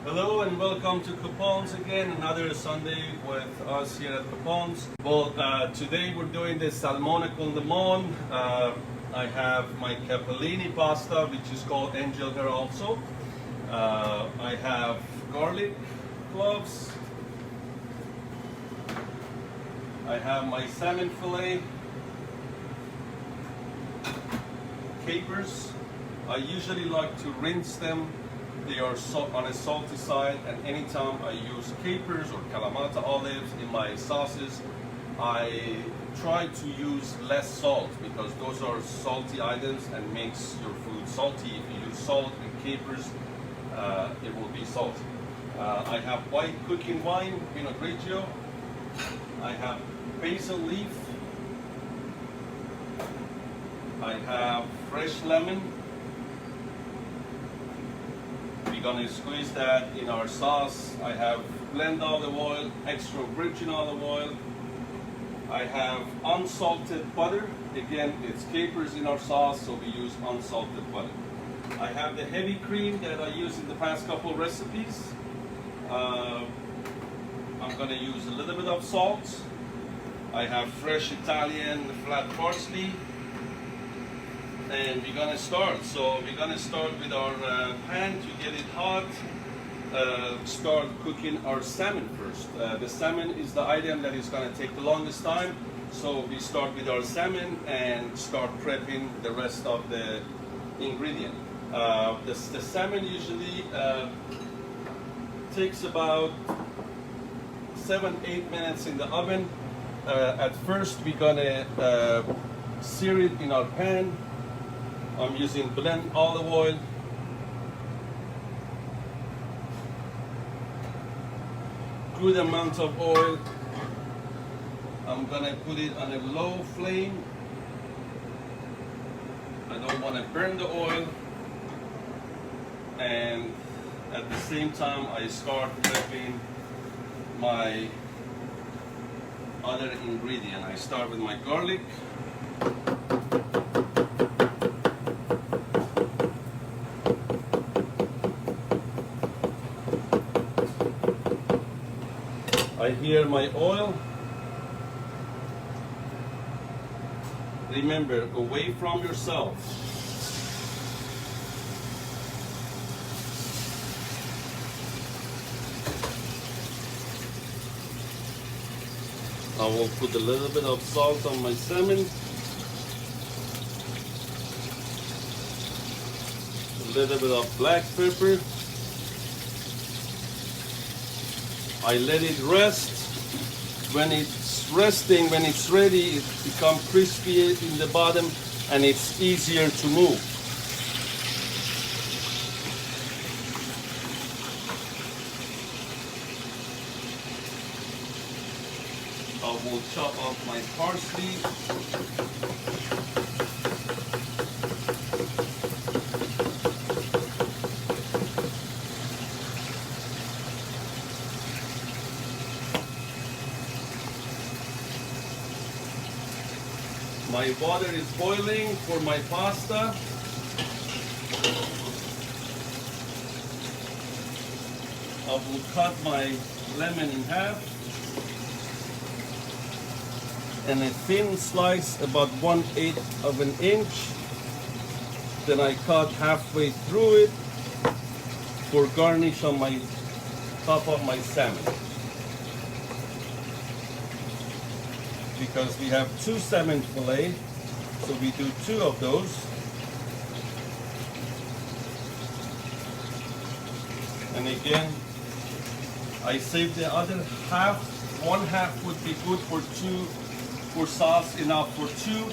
Hello and welcome to Capone's again, another Sunday with us here at Capone's. Well, today we're doing the Salmone Limone. I have my capellini pasta, which is called angel hair also. I have garlic cloves. I have my salmon fillet, capers. I usually like to rinse them. They are on a salty side, and anytime I use capers or Kalamata olives in my sauces, I try to use less salt because those are salty items and makes your food salty. If you use salt and capers, it will be salty. I have white cooking wine, Pinot Grigio. I have basil leaf. I have fresh lemon. We're gonna squeeze that in our sauce. I have blend olive oil, extra virgin olive oil. I have unsalted butter. Again, it's capers in our sauce, so we use unsalted butter. I have the heavy cream that I used in the past couple recipes. I'm gonna use a little bit of salt. I have fresh Italian flat parsley. And we're gonna start. So we're gonna start with our pan to get it hot. Start cooking our salmon first. The salmon is the item that is gonna take the longest time. So we start with our salmon and start prepping the rest of the ingredient. The salmon usually takes about 7-8 minutes in the oven. At first we're gonna sear it in our pan. I'm using blend olive oil. Good amount of oil. I'm gonna put it on a low flame. I don't want to burn the oil. And at the same time, I start prepping my other ingredient. I start with my garlic. I hear my oil. Remember, away from yourself. I will put a little bit of salt on my salmon. A little bit of black pepper. I let it rest. When it's resting, when it's ready, it becomes crispy in the bottom and it's easier to move. I will chop off my parsley. My water is boiling for my pasta. I will cut my lemon in half. And a thin slice, about 1/8 of an inch. Then I cut halfway through it for garnish on my top of my salmon. Because we have 2 salmon fillet, so we do 2 of those. And again, I save the other half. 1/2 would be good for 2, for sauce, enough for 2.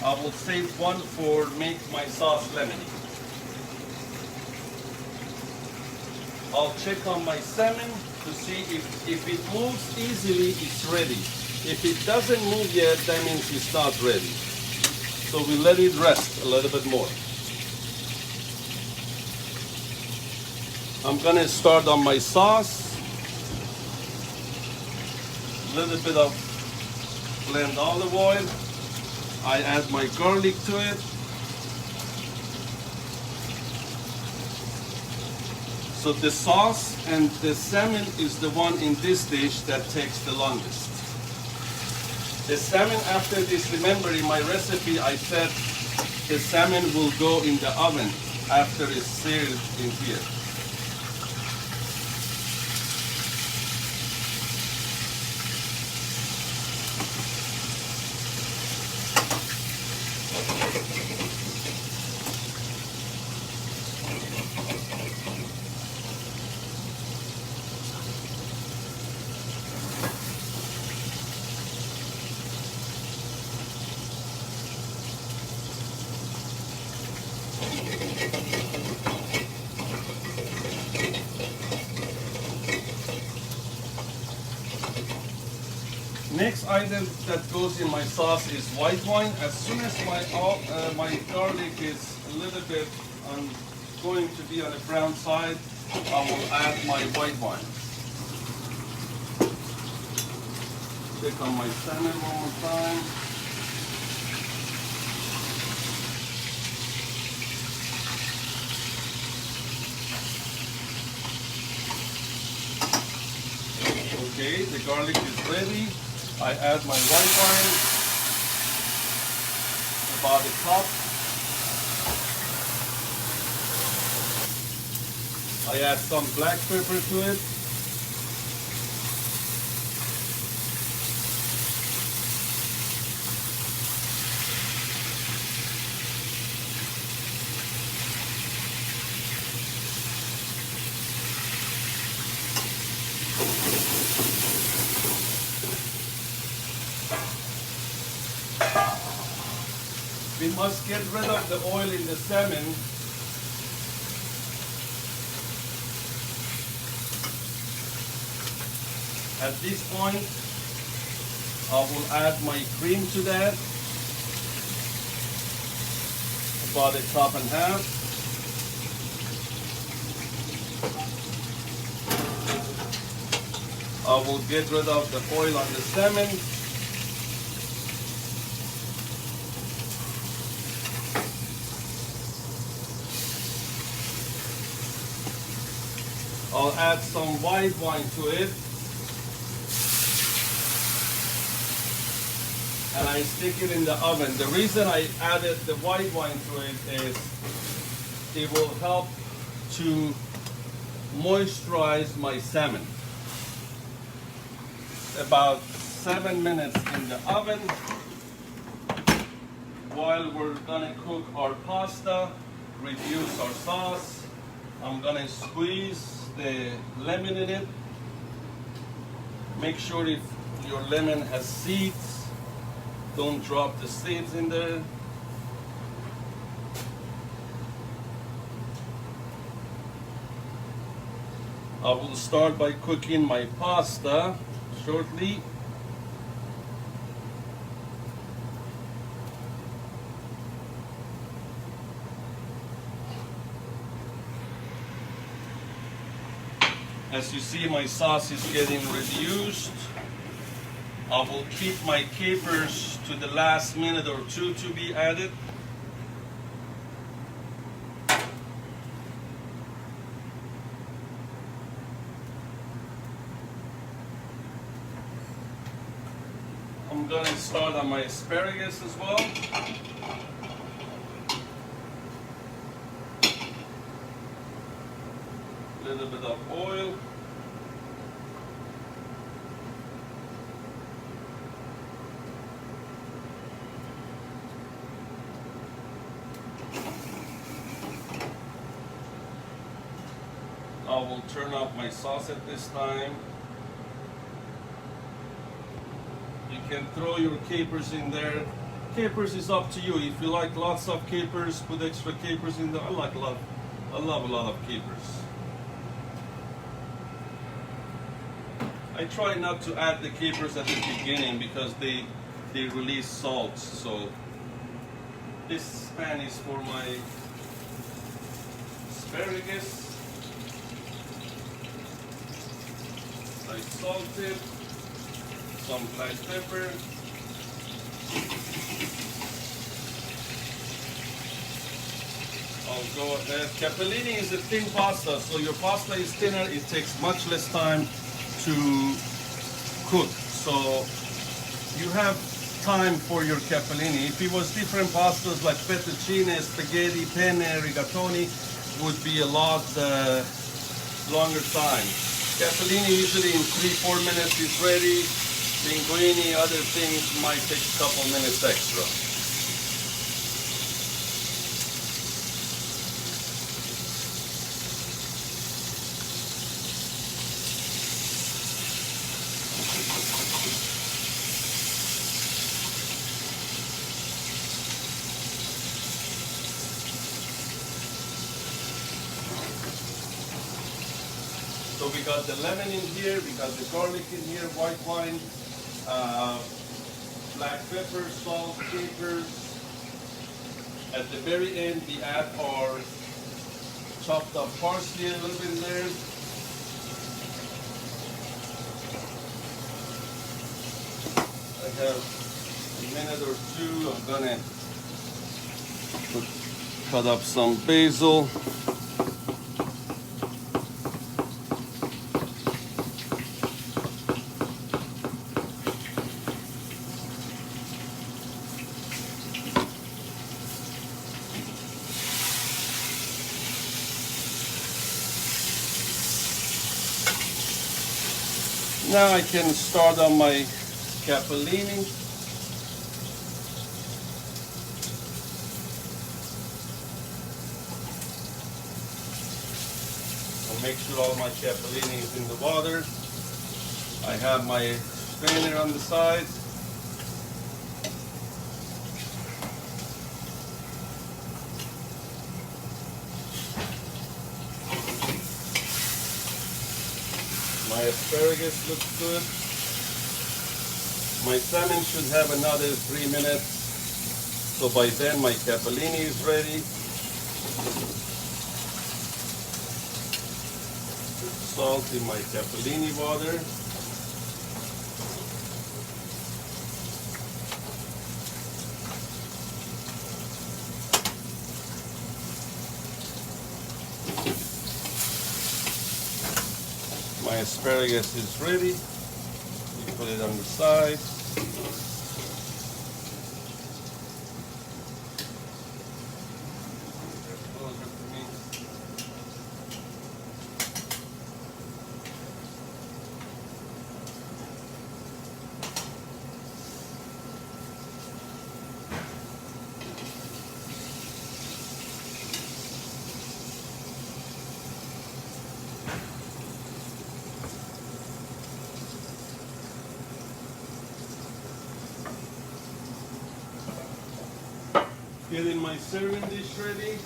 I will save 1 for make my sauce lemony. I'll check on my salmon to see if it moves easily, it's ready. If it doesn't move yet, that means it's not ready. So we let it rest a little bit more. I'm gonna start on my sauce. A little bit of blend olive oil. I add my garlic to it. So the sauce and the salmon is the one in this dish that takes the longest. The salmon after this, remember in my recipe I said the salmon will go in the oven after it's seared in here. Next item that goes in my sauce is white wine. As soon as my garlic is a little bit going to be on the brown side, I will add my white wine. Click on my salmon one more time. Okay, the garlic is ready. I add my white wine, about a cup. I add some black pepper to it. We must get rid of the oil in the salmon. At this point, I will add my cream to that, about a cup and a half. I will get rid of the oil on the salmon. I'll add some white wine to it. And I stick it in the oven. The reason I added the white wine to it is it will help to moisturize my salmon. About 7 minutes in the oven while we're gonna cook our pasta, reduce our sauce. I'm gonna squeeze the lemon in it. Make sure if your lemon has seeds, don't drop the seeds in there. I will start by cooking my pasta shortly. As you see, my sauce is getting reduced. I will keep my capers to the last minute or two to be added. I'm going to start on my asparagus as well. A little bit of oil. I will turn up my sauce at this time. You can throw your capers in there. Capers is up to you. If you like lots of capers, put extra capers in there. I love a lot of capers. I try not to add the capers at the beginning because they release salt. So this pan is for my asparagus. I salted, some black pepper. I'll go ahead. Capellini is a thin pasta, so your pasta is thinner. It takes much less time to cook. So you have time for your capellini. If it was different pastas like fettuccine, spaghetti, penne, rigatoni, would be a lot longer time. Capellini usually in 3-4 minutes is ready. Linguine, other things might take a couple minutes extra. So we got the lemon in here, we got the garlic in here, white wine, black pepper, salt, capers. At the very end, we add our chopped up parsley a little bit there. I have a minute or two. I'm gonna cut up some basil. Now I can start on my capellini. I'll make sure all my capellini is in the water. I have my strainer on the side. My asparagus looks good. My salmon should have another 3 minutes. So by then my capellini is ready. Salt in my capellini water. My asparagus is ready. We put it on the side. Getting my serving dish ready.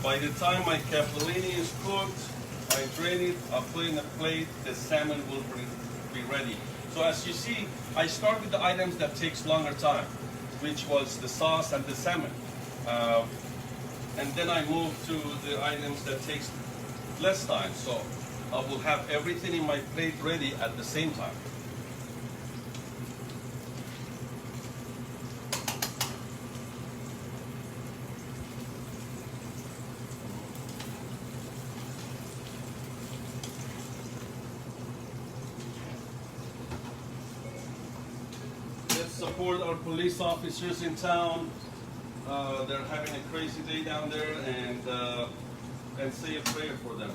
By the time my capellini is cooked, I drain it, I'll put it in a plate, the salmon will be ready. So as you see, I start with the items that takes longer time, which was the sauce and the salmon. And then I move to the items that takes less time. So I will have everything in my plate ready at the same time. Support our police officers in town. They're having a crazy day down there, and say a prayer for them.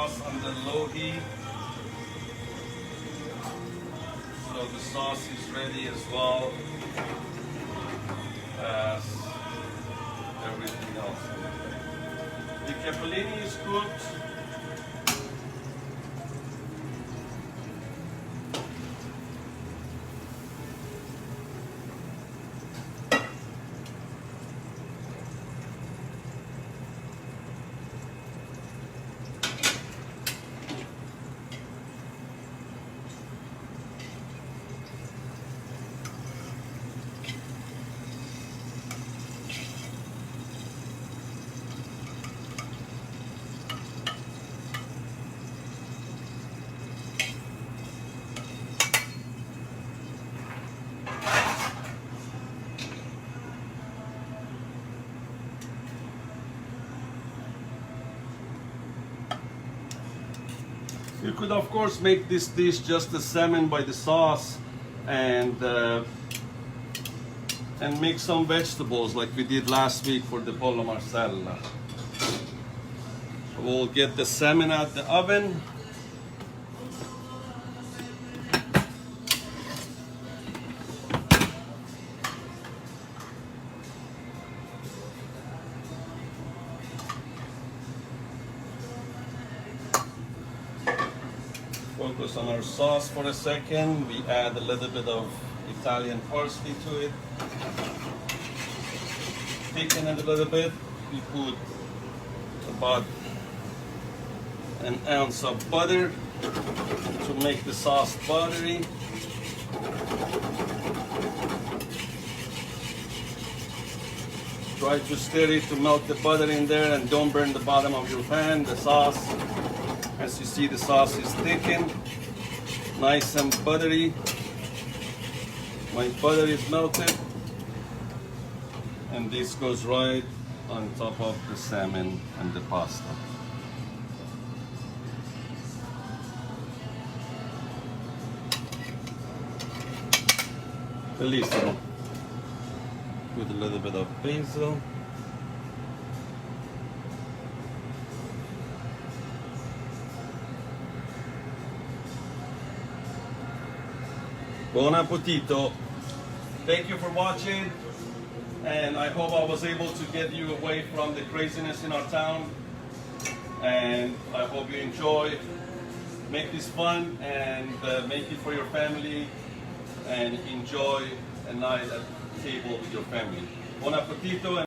sauce under low heat. So the sauce is ready as well as everything else. The capellini is cooked. You could of course make this dish just the salmon by the sauce and mix some vegetables like we did last week for the pollo marsala. We'll get the salmon out the oven. Focus on our sauce for a second. We add a little bit of Italian parsley to it. Thicken it a little bit. We put about an ounce of butter to make the sauce buttery. Try to stir it to melt the butter in there and don't burn the bottom of your pan. The sauce, as you see, the sauce is thickened, nice and buttery. My butter is melted, and this goes right on top of the salmon and the pasta. Bellissimo. With a little bit of basil. Buon appetito. Thank you for watching, and I hope I was able to get you away from the craziness in our town, and I hope you enjoy. Make this fun and make it for your family and enjoy a night at the table with your family. Buon appetito.